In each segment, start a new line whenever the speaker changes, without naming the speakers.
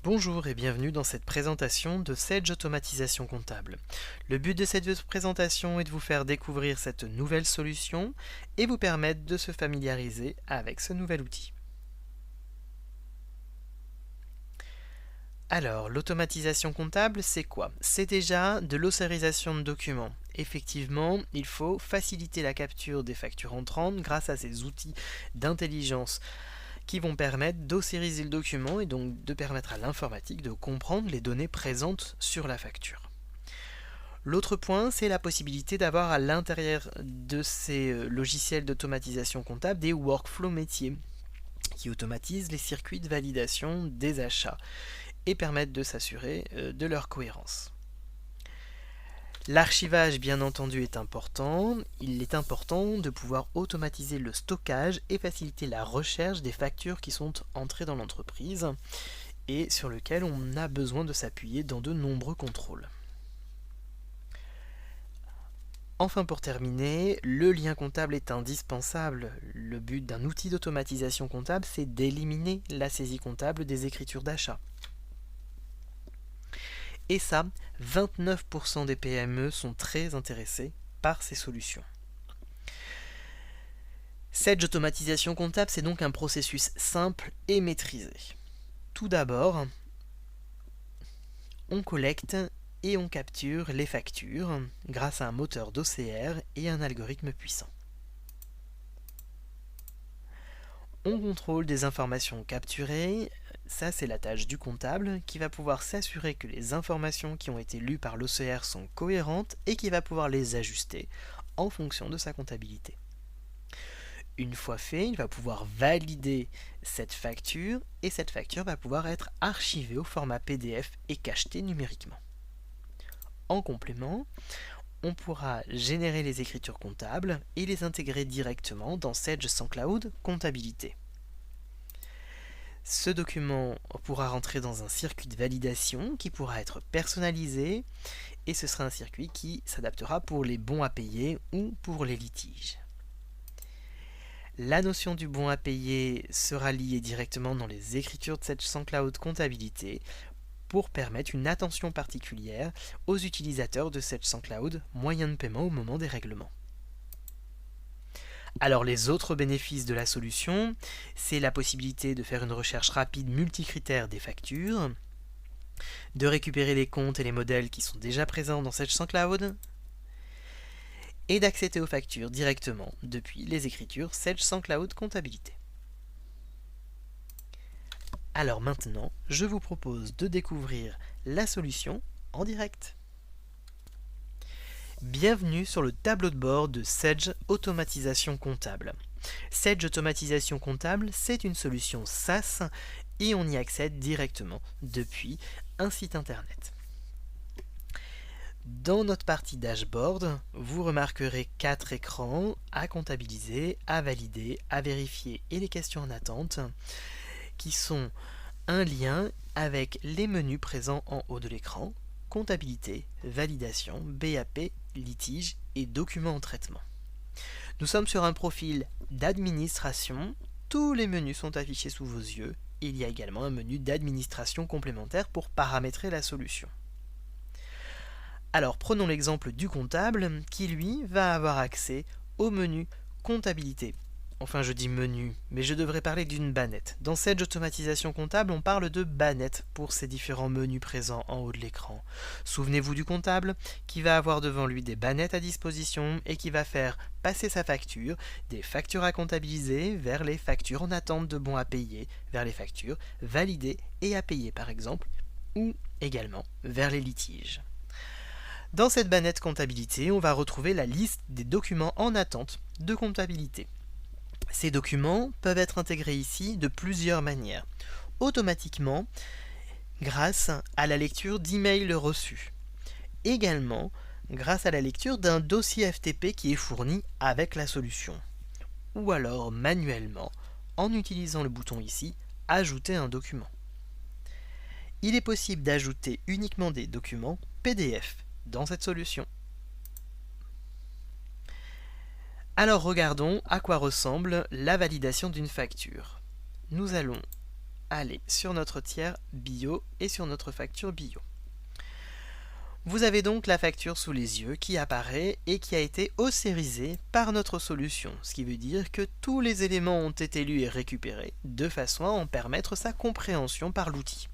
Bonjour et bienvenue dans cette présentation de Sage Automatisation Comptable. Le but de cette présentation est de vous faire découvrir cette nouvelle solution et vous permettre de se familiariser avec ce nouvel outil. Alors, l'automatisation comptable, c'est quoi? C'est déjà de l'ossarisation de documents. Effectivement, il faut faciliter la capture des factures entrantes grâce à ces outils d'intelligence qui vont permettre d'ossériser le document et donc de permettre à l'informatique de comprendre les données présentes sur la facture. L'autre point, c'est la possibilité d'avoir à l'intérieur de ces logiciels d'automatisation comptable des workflows métiers qui automatisent les circuits de validation des achats et permettent de s'assurer de leur cohérence. L'archivage, bien entendu, est important. Il est important de pouvoir automatiser le stockage et faciliter la recherche des factures qui sont entrées dans l'entreprise et sur lesquelles on a besoin de s'appuyer dans de nombreux contrôles. Enfin, pour terminer, le lien comptable est indispensable. Le but d'un outil d'automatisation comptable, c'est d'éliminer la saisie comptable des écritures d'achat. Et ça, 29% des PME sont très intéressés par ces solutions. Cette automatisation comptable, c'est donc un processus simple et maîtrisé. Tout d'abord, on collecte et on capture les factures grâce à un moteur d'OCR et un algorithme puissant. On contrôle des informations capturées, ça c'est la tâche du comptable qui va pouvoir s'assurer que les informations qui ont été lues par l'OCR sont cohérentes et qui va pouvoir les ajuster en fonction de sa comptabilité. Une fois fait, il va pouvoir valider cette facture et cette facture va pouvoir être archivée au format PDF et cachetée numériquement. En complément, on pourra générer les écritures comptables et les intégrer directement dans Sage SansCloud Comptabilité. Ce document pourra rentrer dans un circuit de validation qui pourra être personnalisé et ce sera un circuit qui s'adaptera pour les bons à payer ou pour les litiges. La notion du bon à payer sera liée directement dans les écritures de Sage SansCloud Comptabilité pour permettre une attention particulière aux utilisateurs de Sage SansCloud, moyen de paiement au moment des règlements. Alors les autres bénéfices de la solution, c'est la possibilité de faire une recherche rapide multicritère des factures, de récupérer les comptes et les modèles qui sont déjà présents dans Sage SansCloud, et d'accéder aux factures directement depuis les écritures Sage SansCloud Comptabilité. Alors maintenant, je vous propose de découvrir la solution en direct. Bienvenue sur le tableau de bord de Sage Automatisation Comptable. Sage Automatisation Comptable, c'est une solution SaaS et on y accède directement depuis un site internet. Dans notre partie dashboard, vous remarquerez 4 écrans à comptabiliser, à valider, à vérifier et les questions en attente qui sont un lien avec les menus présents en haut de l'écran, comptabilité, validation, BAP, litige et documents en traitement. Nous sommes sur un profil d'administration, tous les menus sont affichés sous vos yeux, il y a également un menu d'administration complémentaire pour paramétrer la solution. Alors prenons l'exemple du comptable qui lui va avoir accès au menu comptabilité. Enfin, je dis menu, mais je devrais parler d'une bannette. Dans Sage Automatisation Comptable, on parle de bannette pour ces différents menus présents en haut de l'écran. Souvenez-vous du comptable qui va avoir devant lui des bannettes à disposition et qui va faire passer sa facture des factures à comptabiliser vers les factures en attente de bons à payer, vers les factures validées et à payer par exemple, ou également vers les litiges. Dans cette bannette comptabilité, on va retrouver la liste des documents en attente de comptabilité. Ces documents peuvent être intégrés ici de plusieurs manières. Automatiquement, grâce à la lecture d'emails reçus. Également, grâce à la lecture d'un dossier FTP qui est fourni avec la solution. Ou alors manuellement, en utilisant le bouton ici, ajouter un document. Il est possible d'ajouter uniquement des documents PDF dans cette solution. Alors regardons à quoi ressemble la validation d'une facture. Nous allons aller sur notre tiers bio et sur notre facture bio. Vous avez donc la facture sous les yeux qui apparaît et qui a été ossérisée par notre solution, ce qui veut dire que tous les éléments ont été lus et récupérés de façon à en permettre sa compréhension par l'outil.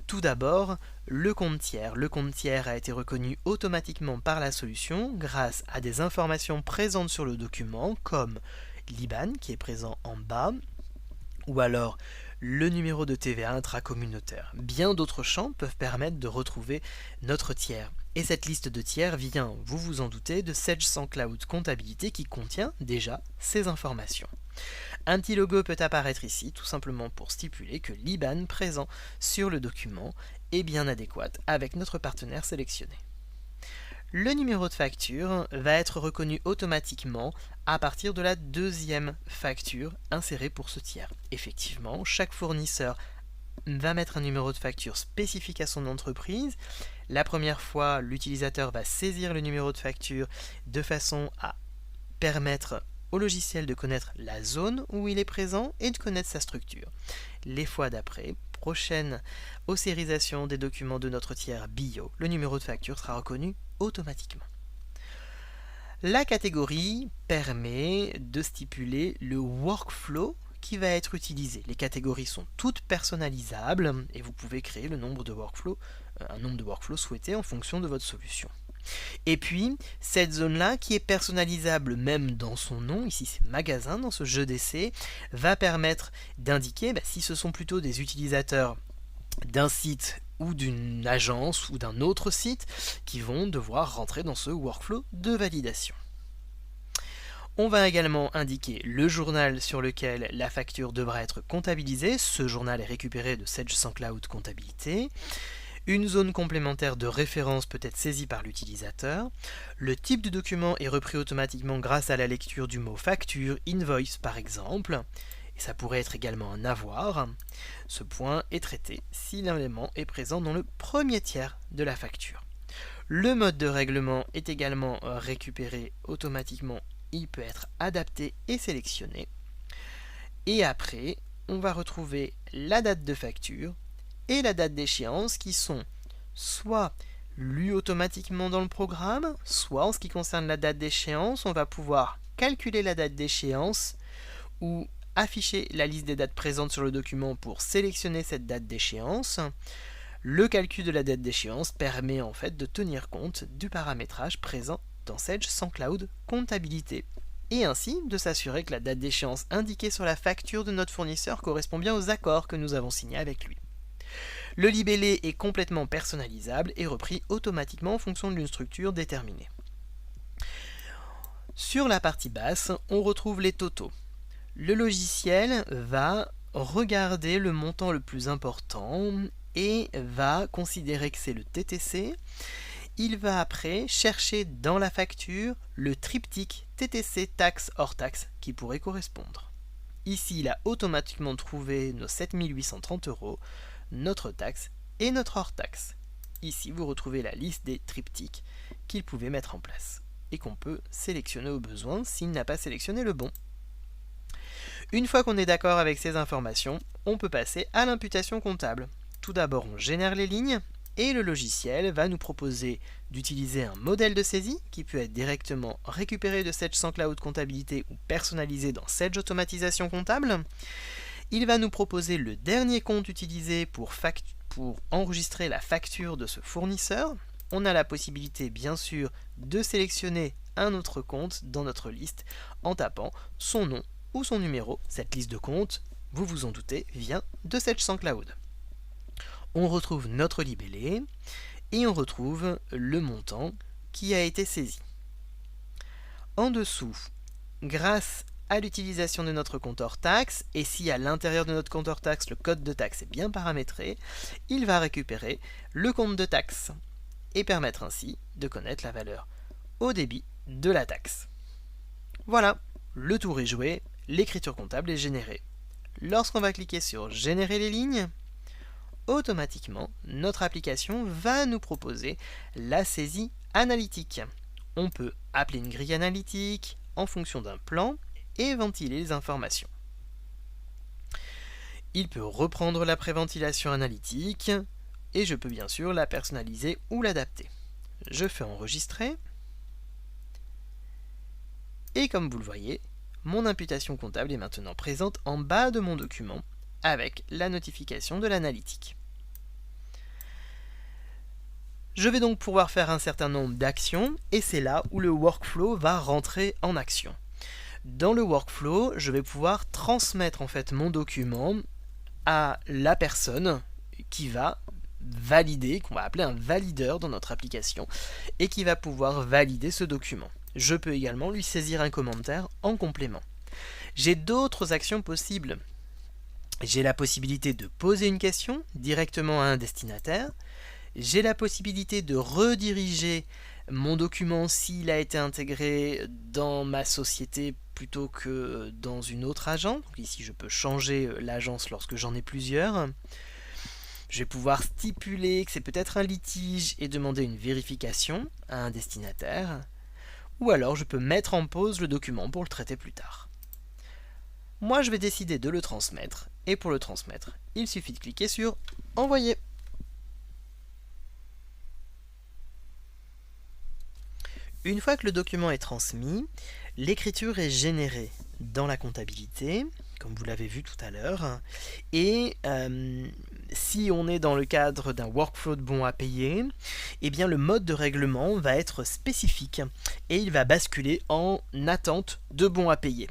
Tout d'abord, le compte tiers. Le compte tiers a été reconnu automatiquement par la solution grâce à des informations présentes sur le document comme l'IBAN qui est présent en bas ou alors le numéro de TVA intracommunautaire. Bien d'autres champs peuvent permettre de retrouver notre tiers. Et cette liste de tiers vient, vous vous en doutez, de Sage SansCloud Comptabilité qui contient déjà ces informations. Un petit logo peut apparaître ici, tout simplement pour stipuler que l'IBAN présent sur le document est bien adéquat avec notre partenaire sélectionné. Le numéro de facture va être reconnu automatiquement à partir de la deuxième facture insérée pour ce tiers. Effectivement, chaque fournisseur va mettre un numéro de facture spécifique à son entreprise. La première fois, l'utilisateur va saisir le numéro de facture de façon à permettre au logiciel de connaître la zone où il est présent et de connaître sa structure. Les fois d'après, prochaine ossérisation des documents de notre tiers bio, le numéro de facture sera reconnu automatiquement. La catégorie permet de stipuler le workflow qui va être utilisé. Les catégories sont toutes personnalisables et vous pouvez créer un nombre de workflows souhaité en fonction de votre solution. Et puis, cette zone-là, qui est personnalisable même dans son nom, ici c'est magasin dans ce jeu d'essai, va permettre d'indiquer si ce sont plutôt des utilisateurs d'un site ou d'une agence ou d'un autre site qui vont devoir rentrer dans ce workflow de validation. On va également indiquer le journal sur lequel la facture devra être comptabilisée. Ce journal est récupéré de Sage SansCloud Comptabilité. Une zone complémentaire de référence peut être saisie par l'utilisateur. Le type de document est repris automatiquement grâce à la lecture du mot facture, invoice par exemple. Et ça pourrait être également un avoir. Ce point est traité si l'élément est présent dans le premier tiers de la facture. Le mode de règlement est également récupéré automatiquement. Il peut être adapté et sélectionné. Et après, on va retrouver la date de facture et la date d'échéance qui sont soit lues automatiquement dans le programme, soit en ce qui concerne la date d'échéance, on va pouvoir calculer la date d'échéance ou afficher la liste des dates présentes sur le document pour sélectionner cette date d'échéance. Le calcul de la date d'échéance permet en fait de tenir compte du paramétrage présent dans Sage SansCloud Comptabilité et ainsi de s'assurer que la date d'échéance indiquée sur la facture de notre fournisseur correspond bien aux accords que nous avons signés avec lui. Le libellé est complètement personnalisable et repris automatiquement en fonction d'une structure déterminée. Sur la partie basse, on retrouve les totaux. Le logiciel va regarder le montant le plus important et va considérer que c'est le TTC. Il va après chercher dans la facture le triptyque TTC taxe hors taxe qui pourrait correspondre. Ici, il a automatiquement trouvé nos 7830 €, notre taxe et notre hors taxe. Ici, vous retrouvez la liste des triptyques qu'il pouvait mettre en place et qu'on peut sélectionner au besoin s'il n'a pas sélectionné le bon. Une fois qu'on est d'accord avec ces informations, on peut passer à l'imputation comptable. Tout d'abord, on génère les lignes et le logiciel va nous proposer d'utiliser un modèle de saisie qui peut être directement récupéré de Sage SansCloud Comptabilité ou personnalisé dans Sage Automatisation Comptable. Il va nous proposer le dernier compte utilisé pour enregistrer la facture de ce fournisseur. On a la possibilité bien sûr de sélectionner un autre compte dans notre liste en tapant son nom ou son numéro. Cette liste de comptes, vous vous en doutez, vient de Sage SansCloud. On retrouve notre libellé et on retrouve le montant qui a été saisi. En dessous, grâce à l'utilisation de notre compte hors taxe, et si à l'intérieur de notre compte hors taxe le code de taxe est bien paramétré, il va récupérer le compte de taxe et permettre ainsi de connaître la valeur au débit de la taxe. Voilà, le tour est joué, l'écriture comptable est générée. Lorsqu'on va cliquer sur générer les lignes, automatiquement, notre application va nous proposer la saisie analytique. On peut appeler une grille analytique en fonction d'un plan et ventiler les informations. Il peut reprendre la préventilation analytique et je peux bien sûr la personnaliser ou l'adapter. Je fais enregistrer et comme vous le voyez, mon imputation comptable est maintenant présente en bas de mon document avec la notification de l'analytique. Je vais donc pouvoir faire un certain nombre d'actions et c'est là où le workflow va rentrer en action. Dans le workflow, je vais pouvoir transmettre en fait mon document à la personne qui va valider, qu'on va appeler un valideur dans notre application, et qui va pouvoir valider ce document. Je peux également lui saisir un commentaire en complément. J'ai d'autres actions possibles. J'ai la possibilité de poser une question directement à un destinataire. J'ai la possibilité de rediriger mon document s'il a été intégré dans ma société plutôt que dans une autre agence. Donc ici, je peux changer l'agence lorsque j'en ai plusieurs. Je vais pouvoir stipuler que c'est peut-être un litige et demander une vérification à un destinataire. Ou alors, je peux mettre en pause le document pour le traiter plus tard. Moi, je vais décider de le transmettre. Et pour le transmettre, il suffit de cliquer sur « Envoyer ». Une fois que le document est transmis, l'écriture est générée dans la comptabilité, comme vous l'avez vu tout à l'heure, et si on est dans le cadre d'un workflow de bons à payer, eh bien le mode de règlement va être spécifique et il va basculer en attente de bons à payer.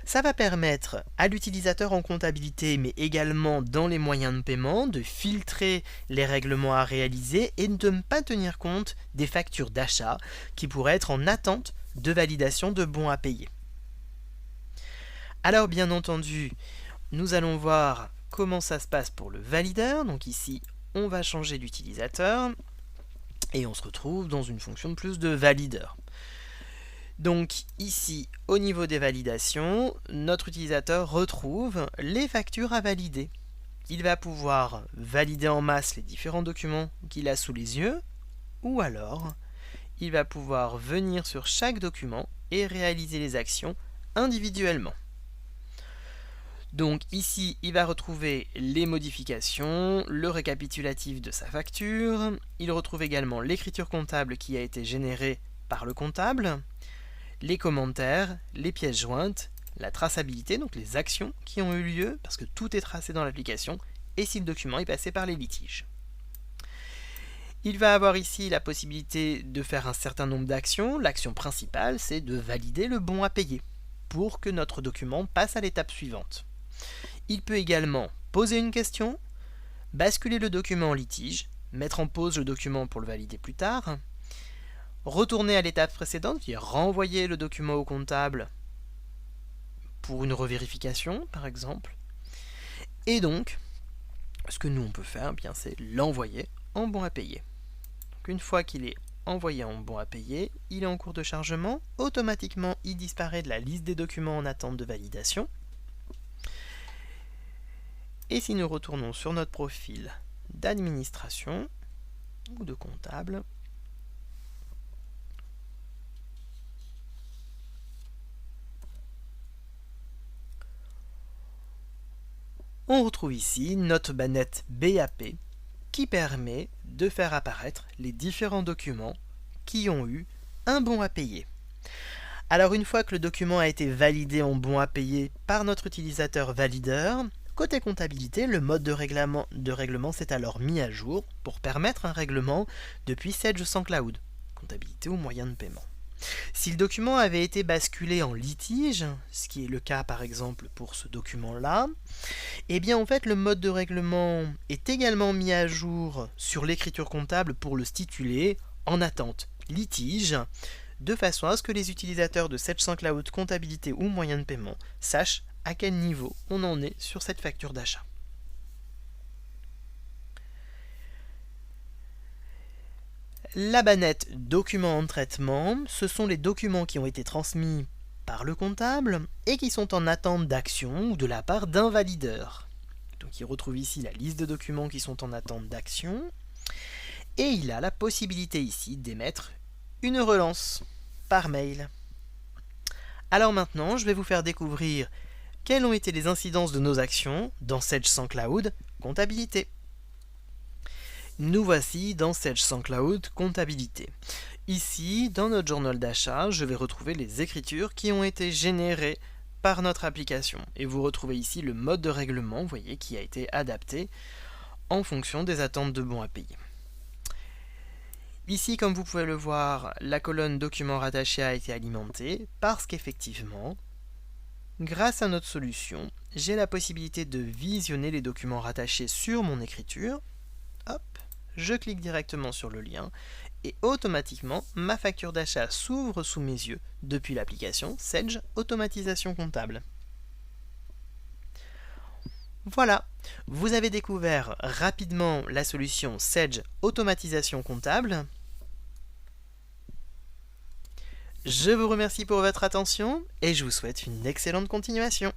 Ça va permettre à l'utilisateur en comptabilité, mais également dans les moyens de paiement, de filtrer les règlements à réaliser et de ne pas tenir compte des factures d'achat qui pourraient être en attente de validation de bons à payer. Alors bien entendu, nous allons voir comment ça se passe pour le valideur. Donc ici, on va changer d'utilisateur et on se retrouve dans une fonction de plus de valideur. Donc ici, au niveau des validations, notre utilisateur retrouve les factures à valider. Il va pouvoir valider en masse les différents documents qu'il a sous les yeux, ou alors il va pouvoir venir sur chaque document et réaliser les actions individuellement. Donc ici, il va retrouver les modifications, le récapitulatif de sa facture, il retrouve également l'écriture comptable qui a été générée par le comptable, les commentaires, les pièces jointes, la traçabilité, donc les actions qui ont eu lieu, parce que tout est tracé dans l'application, et si le document est passé par les litiges. Il va avoir ici la possibilité de faire un certain nombre d'actions. L'action principale, c'est de valider le bon à payer, pour que notre document passe à l'étape suivante. Il peut également poser une question, basculer le document en litige, mettre en pause le document pour le valider plus tard, retourner à l'étape précédente, c'est-à-dire renvoyer le document au comptable pour une revérification, par exemple. Et donc, ce que nous on peut faire, bien, c'est l'envoyer en bon à payer. Donc, une fois qu'il est envoyé en bon à payer, il est en cours de chargement. Automatiquement, il disparaît de la liste des documents en attente de validation. Et si nous retournons sur notre profil d'administration ou de comptable, on retrouve ici notre banette BAP qui permet de faire apparaître les différents documents qui ont eu un bon à payer. Alors une fois que le document a été validé en bon à payer par notre utilisateur valideur, côté comptabilité, le mode de règlement s'est alors mis à jour pour permettre un règlement depuis Sage sans Cloud, comptabilité ou moyen de paiement. Si le document avait été basculé en litige, ce qui est le cas par exemple pour ce document-là, eh bien en fait le mode de règlement est également mis à jour sur l'écriture comptable pour le stipuler en attente litige, de façon à ce que les utilisateurs de Sage Cloud comptabilité ou moyen de paiement sachent à quel niveau on en est sur cette facture d'achat. La banette documents en traitement, ce sont les documents qui ont été transmis par le comptable et qui sont en attente d'action ou de la part d'un valideur. Donc il retrouve ici la liste de documents qui sont en attente d'action et il a la possibilité ici d'émettre une relance par mail. Alors maintenant, je vais vous faire découvrir quelles ont été les incidences de nos actions dans Sage sans Cloud Comptabilité. Nous voici dans Sage sans Cloud Comptabilité. Ici, dans notre journal d'achat, je vais retrouver les écritures qui ont été générées par notre application. Et vous retrouvez ici le mode de règlement, vous voyez, qui a été adapté en fonction des attentes de bons à payer. Ici, comme vous pouvez le voir, la colonne documents rattachés a été alimentée parce qu'effectivement, grâce à notre solution, j'ai la possibilité de visionner les documents rattachés sur mon écriture. Hop, je clique directement sur le lien et automatiquement, ma facture d'achat s'ouvre sous mes yeux depuis l'application Sage Automatisation Comptable. Voilà, vous avez découvert rapidement la solution Sage Automatisation Comptable. Je vous remercie pour votre attention et je vous souhaite une excellente continuation.